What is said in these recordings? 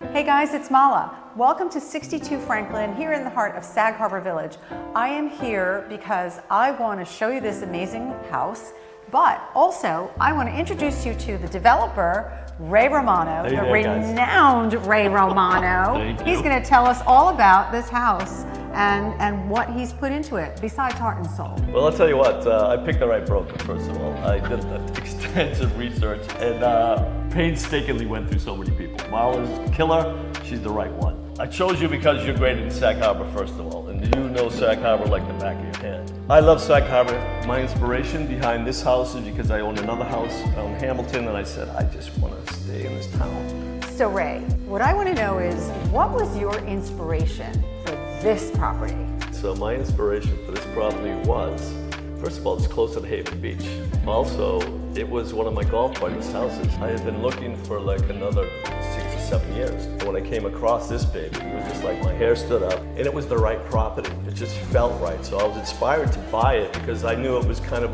Hey guys, it's Mala. Welcome to 62 Franklin, here in the heart of Sag Harbor Village. I am here because I want to show you this amazing house, but also I want to introduce you to the developer, Ray Romano, the renowned Ray Romano. He's going to tell us all about this house and what he's put into it, besides heart and soul. Well, I'll tell you what, I picked the right broker, first of all. I did extensive research and painstakingly went through so many people. Marla's killer, she's the right one. I chose you because you're great in Sag Harbor, first of all, and you know Sag Harbor like the back of your hand. I love Sag Harbor. My inspiration behind this house is because I own another house on Hamilton, and I said, I just want to stay in this town. So Ray, what I want to know is, what was your inspiration for this property? So my inspiration for this property was, first of all, it's close to the Haven Beach. Also, it was one of my golf buddies' houses. I had been looking for like another 6 or 7 years. And when I came across this baby, it was just like my hair stood up, and it was the right property. It just felt right. So I was inspired to buy it because I knew it was kind of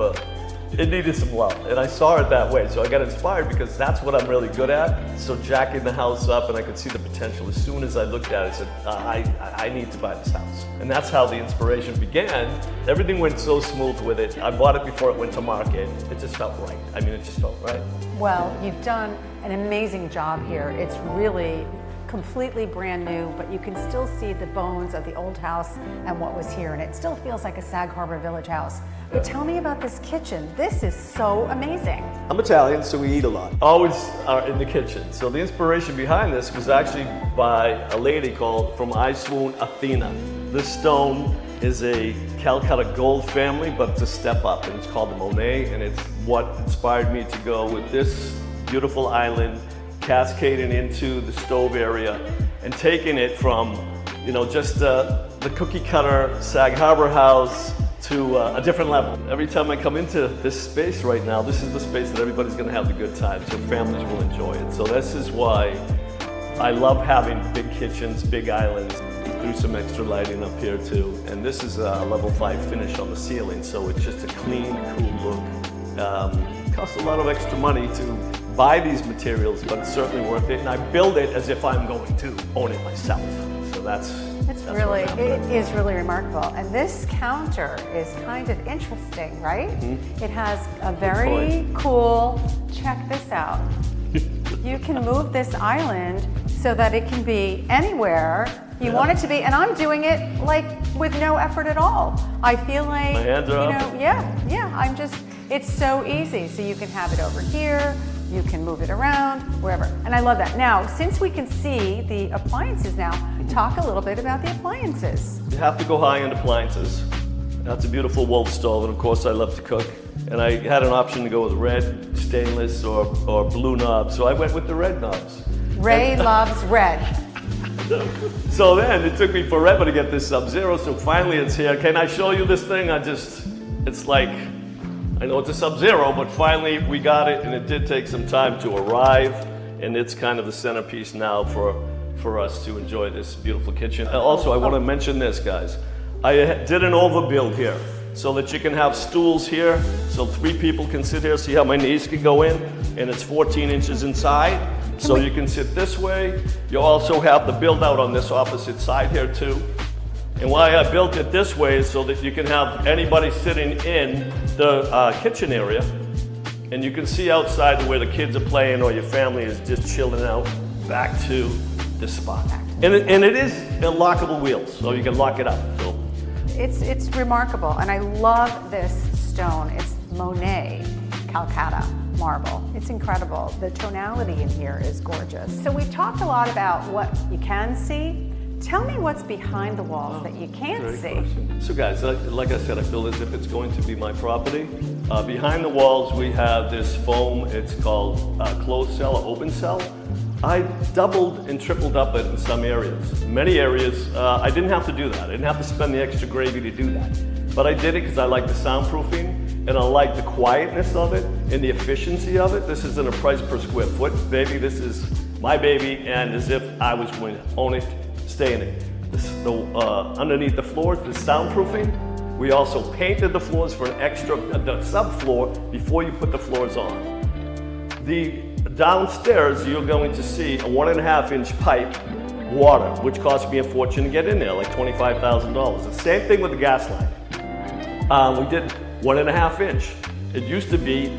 it needed some love, and I saw it that way. So I got inspired because that's what I'm really good at. So jacking the house up, and I could see the potential. As soon as I looked at it, I said, I need to buy this house. And that's how the inspiration began. Everything went so smooth with it. I bought it before it went to market. It just felt right. I mean, it just felt right. Well, you've done an amazing job here. It's really completely brand new, but you can still see the bones of the old house and what was here, and it still feels like a Sag Harbor Village house. But tell me about this kitchen. This is so amazing. I'm Italian, so we eat a lot. Always are in the kitchen. So the inspiration behind this was actually by a lady called from I Swoon, Athena. This stone is a Calcutta gold family, but it's a step up, and it's called the Monet, and it's what inspired me to go with this beautiful island, cascading into the stove area and taking it from, you know, just the cookie cutter Sag Harbor house to a different level. Every time I come into this space right now, this is the space that everybody's gonna have a good time, so families will enjoy it. So this is why I love having big kitchens, big islands. We threw some extra lighting up here too. And this is a level 5 finish on the ceiling, so it's just a clean, cool look. Costs a lot of extra money to buy these materials, but it's certainly worth it. And I build it as if I'm going to own it myself. So it is really remarkable. And this counter is kind of interesting, right? Mm-hmm. It has a very cool, check this out. You can move this island so that it can be anywhere you want it to be, and I'm doing it like with no effort at all. I feel like, my hands are up. It's so easy. So you can have it over here, you can move it around, wherever. And I love that. Now, since we can see the appliances now, talk a little bit about the appliances. You have to go high end appliances. That's a beautiful Wolf stove, and of course I love to cook. And I had an option to go with red, stainless, or blue knobs, so I went with the red knobs. Ray loves red. So then it took me forever to get this Sub-Zero, so finally it's here. Can I show you this thing? It's like, I know it's a Sub-Zero, but finally we got it, and it did take some time to arrive, and it's kind of the centerpiece now for us to enjoy this beautiful kitchen. Also, I want to mention this, guys. I did an overbuild here so that you can have stools here, so 3 people can sit here. See how my knees can go in? And it's 14 inches inside, so you can sit this way. You also have the build out on this opposite side here too. And why I built it this way is so that you can have anybody sitting in the kitchen area, and you can see outside where the kids are playing or your family is just chilling out back to this spot. And it is lockable wheels, so you can lock it up. So it's remarkable, and I love this stone. It's Monet Calcutta marble. It's incredible. The tonality in here is gorgeous. So we've talked a lot about what you can see. Tell me what's behind the walls that you can't see. So guys, like I said, I feel as if it's going to be my property. Behind the walls we have this foam. It's called closed cell or open cell. I doubled and tripled up it in some areas. Many areas, I didn't have to do that. I didn't have to spend the extra gravy to do that. But I did it because I like the soundproofing, and I like the quietness of it and the efficiency of it. This isn't a price per square foot, baby. This is my baby, and as if I was going to own it, stay in it. Underneath the floors, the soundproofing. We also painted the floors for an extra, the subfloor before you put the floors on. The downstairs, you're going to see a 1.5-inch pipe water, which cost me a fortune to get in there, like $25,000. The same thing with the gas line. We did 1.5-inch. It used to be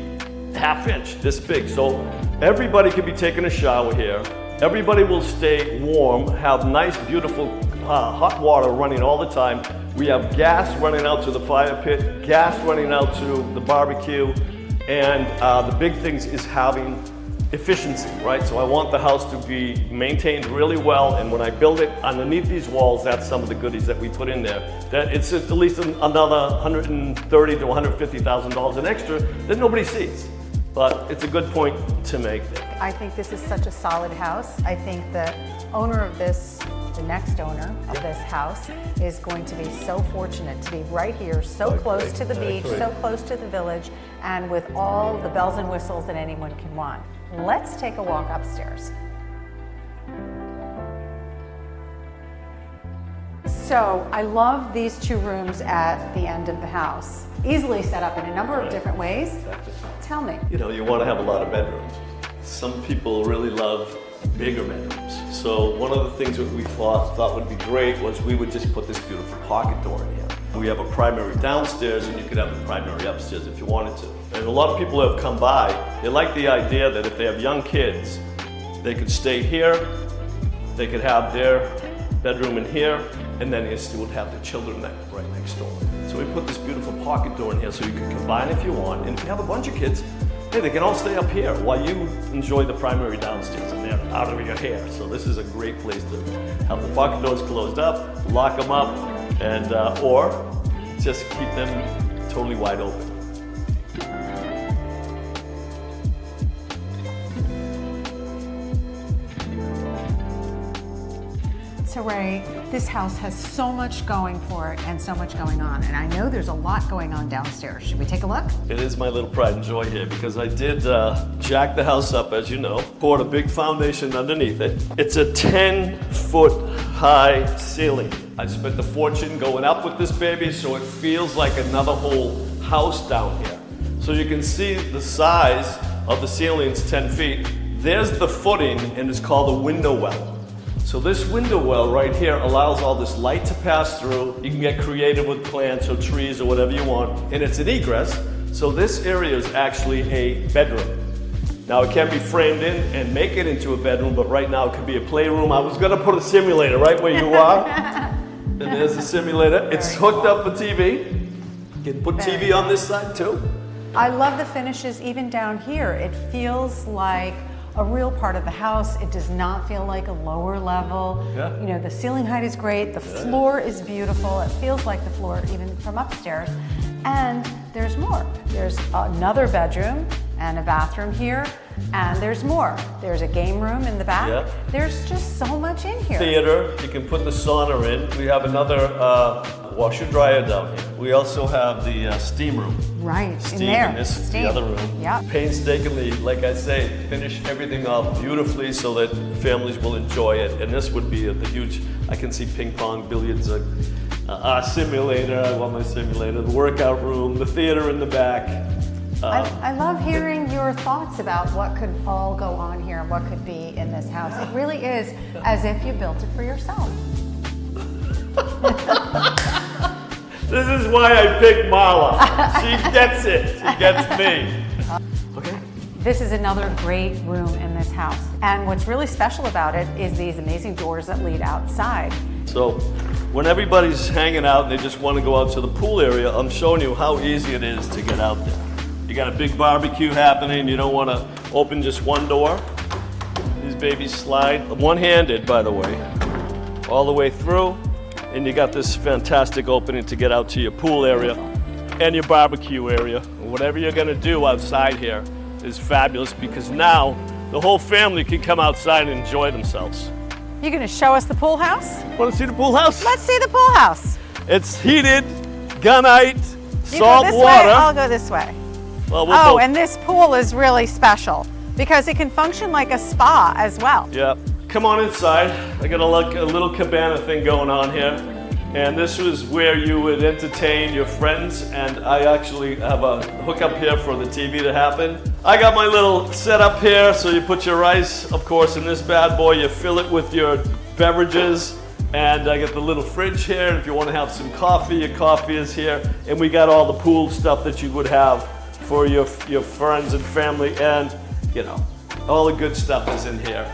1/2 inch, this big. So everybody could be taking a shower here. Everybody will stay warm, have nice, beautiful hot water running all the time. We have gas running out to the fire pit, gas running out to the barbecue, and the big things is having efficiency, right? So I want the house to be maintained really well, and when I build it underneath these walls, that's some of the goodies that we put in there. That it's at least another $130,000 to $150,000 an extra that nobody sees. But it's a good point to make there. I think this is such a solid house. I think the owner of this, the next owner of this house, is going to be so fortunate to be right here, so close to the beach, so close to the village, and with all the bells and whistles that anyone can want. Let's take a walk upstairs. So I love these 2 rooms at the end of the house. Easily set up in a number of different ways. Tell me. You know, you want to have a lot of bedrooms. Some people really love bigger bedrooms. So one of the things that we thought would be great was we would just put this beautiful pocket door in here. We have a primary downstairs, and you could have a primary upstairs if you wanted to. And a lot of people who have come by, they like the idea that if they have young kids, they could stay here, they could have their bedroom in here, and then they still would have the children right next door. So we put this beautiful pocket door in here so you can combine if you want. And if you have a bunch of kids, hey, they can all stay up here while you enjoy the primary downstairs, and they're out of your hair. So this is a great place to have the pocket doors closed up, lock them up, and or just keep them totally wide open. So Ray, this house has so much going for it and so much going on, and I know there's a lot going on downstairs. Should we take a look? It is my little pride and joy here because I did jack the house up, as you know, poured a big foundation underneath it. It's a 10-foot high ceiling. I spent a fortune going up with this baby so it feels like another whole house down here. So you can see the size of the ceiling's 10 feet. There's the footing, and it's called a window well. So this window well right here allows all this light to pass through. You can get creative with plants or trees or whatever you want, and it's an egress. So this area is actually a bedroom. Now it can be framed in and make it into a bedroom, but right now it could be a playroom. I was gonna put a simulator right where you are. And there's the simulator. It's hooked up for TV. You can put TV on this side too. I love the finishes even down here. It feels like a real part of the house. It does not feel like a lower level. Yeah. You know, the ceiling height is great. The floor is beautiful. It feels like the floor even from upstairs. And there's more. There's another bedroom and a bathroom here, and there's more. There's a game room in the back. Yeah. There's just so much in here. Theater, you can put the sauna in. We have another washer dryer down here. We also have the steam room. Right, Steam in there. in this, Steam. the other room. Yeah. Painstakingly, like I say, finish everything off beautifully so that families will enjoy it. And this would be the huge, I can see ping pong, billiards, a simulator, I want my simulator, the workout room, the theater in the back. I love hearing your thoughts about what could all go on here and what could be in this house. It really is as if you built it for yourself. This is why I picked Marla. She gets it. She gets me. Okay. This is another great room in this house. And what's really special about it is these amazing doors that lead outside. So when everybody's hanging out and they just want to go out to the pool area, I'm showing you how easy it is to get out there. You got a big barbecue happening. You don't want to open just one door. These babies slide one-handed, by the way, all the way through. And you got this fantastic opening to get out to your pool area and your barbecue area. Whatever you're gonna do outside here is fabulous because now the whole family can come outside and enjoy themselves. You gonna show us the pool house? Want to see the pool house? Let's see the pool house. It's heated, gunite, You salt go this water. way, I'll go this way. Well, we'll go. And this pool is really special because it can function like a spa as well. Yeah. Come on inside. I got a little cabana thing going on here. And this was where you would entertain your friends, and I actually have a hookup here for the TV to happen. I got my little setup here, so you put your rice, of course, in this bad boy, you fill it with your beverages, and I got the little fridge here, and if you want to have some coffee, your coffee is here, and we got all the pool stuff that you would have for your friends and family, and you know, all the good stuff is in here.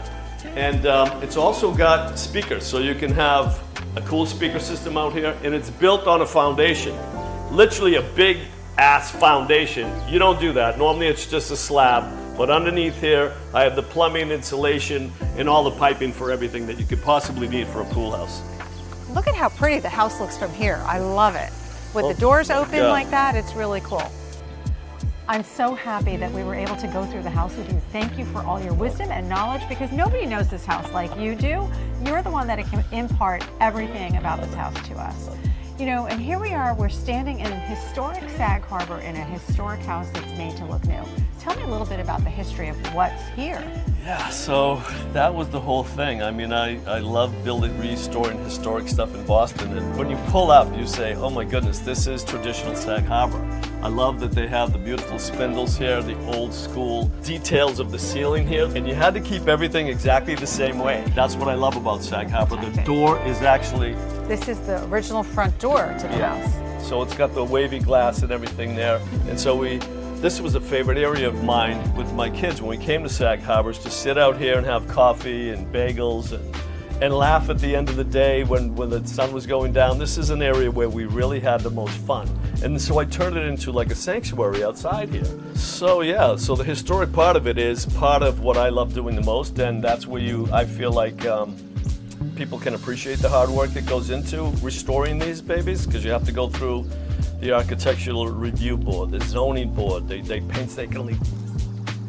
And it's also got speakers, so you can have a cool speaker system out here, and it's built on a foundation, literally a big ass foundation. You don't do that. Normally it's just a slab, but underneath here I have the plumbing, insulation, and all the piping for everything that you could possibly need for a pool house. Look at how pretty the house looks from here. I love it. With the doors open like that, it's really cool. I'm so happy that we were able to go through the house with you. Thank you for all your wisdom and knowledge, because nobody knows this house like you do. You're the one that can impart everything about this house to us. You know, and here we are, we're standing in historic Sag Harbor in a historic house that's made to look new. Tell me a little bit about the history of what's here. Yeah, so that was the whole thing. I mean, I love restoring historic stuff in Boston, and when you pull up, you say, oh my goodness, this is traditional Sag Harbor. I love that they have the beautiful spindles here, the old school details of the ceiling here, and you had to keep everything exactly the same way. That's what I love about Sag Harbor. The door is actually... This is the original front door to the house. So it's got the wavy glass and everything there, and so this was a favorite area of mine with my kids when we came to Sag Harbor, to sit out here and have coffee and bagels and laugh at the end of the day when the sun was going down. This is an area where we really had the most fun. And so I turned it into like a sanctuary outside here. So yeah, so the historic part of it is part of what I love doing the most, and that's where I feel like people can appreciate the hard work that goes into restoring these babies, because you have to go through the architectural review board, the zoning board. They painstakingly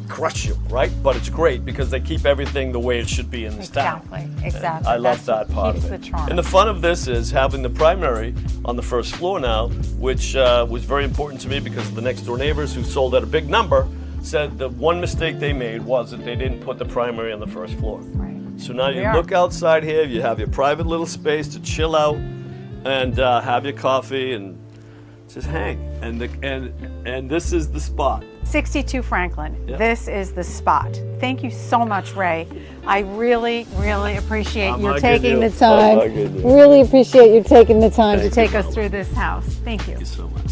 crush you, right? But it's great because they keep everything the way it should be in this town. Exactly. I love that part of it. The charm. And the fun of this is having the primary on the first floor now, which was very important to me because the next door neighbors who sold at a big number said the one mistake they made was that they didn't put the primary on the first floor. Right. So now you look outside here, you have your private little space to chill out and have your coffee and just hang. And this is the spot. 62 Franklin. Yep. This is the spot. Thank you so much, Ray. I really, really appreciate you taking the time. Really appreciate you taking the time to take us through this house. Thank you. Thank you so much.